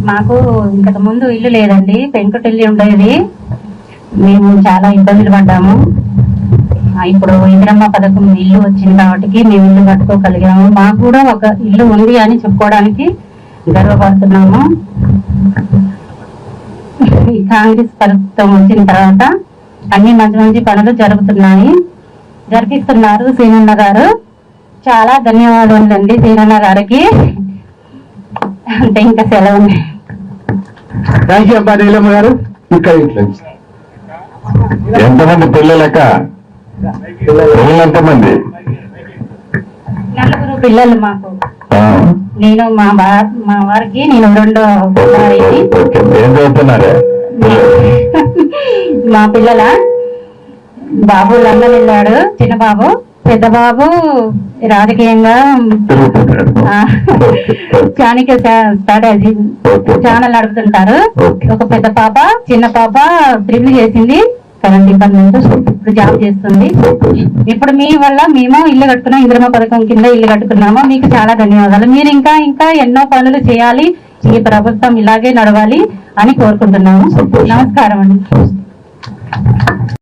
మాకు ఇంతకు ముందు ఇల్లు లేదండి, పెంకుటిల్లు ఉండేది. మేము చాలా ఇబ్బందులు పడ్డాము. ఇప్పుడు ఇందిరమ్మ పథకం ఇల్లు వచ్చింది కాబట్టి మేము ఇల్లు కట్టుకోగలిగాము. మాకు కూడా ఒక ఇల్లు ఉంది అని చెప్పుకోవడానికి గర్వపడుతున్నాము. ఈ కాంగ్రెస్ ప్రభుత్వం వచ్చిన తర్వాత అన్ని మంచి మంచి పనులు జరిపిస్తున్నారు సీనన్న గారు. చాలా ధన్యవాదాలు అండి సీనన్న గారికి. అంటే ఇంకా సెలవు. థ్యాంక్ యూ అబ్బా నీలమ్మ గారు. ఇక్కడ ఎంతమంది పిల్లలక? పిల్లలు ఎంతమంది? 4 పిల్లలు మాకు. నేను మా వారికి నేను 2వ కుమారుడిని. ఏం చదువుతున్నారు? మా పిల్లల బాబు లండన్ వెళ్ళాడు, చిన్న బాబు. పెద్ద బాబు రాజకీయంగా ఛానల్ నడుపుతుంటారు. ఒక పెద్ద పాప, చిన్న పాప ట్రిపుల్ చేసింది, కరెంట్ డిపార్ట్మెంట్, ఇప్పుడు జాబ్ చేస్తుంది. ఇప్పుడు మీ వల్ల మేము ఇల్లు కట్టుకున్నాం, ఇందిరమ్మ పథకం కింద ఇల్లు కట్టుకున్నాము. మీకు చాలా ధన్యవాదాలు. మీరు ఇంకా ఎన్నో పనులు చేయాలి, ఈ ప్రభుత్వం ఇలాగే నడవాలి అని కోరుకుంటున్నాము. నమస్కారం అండి.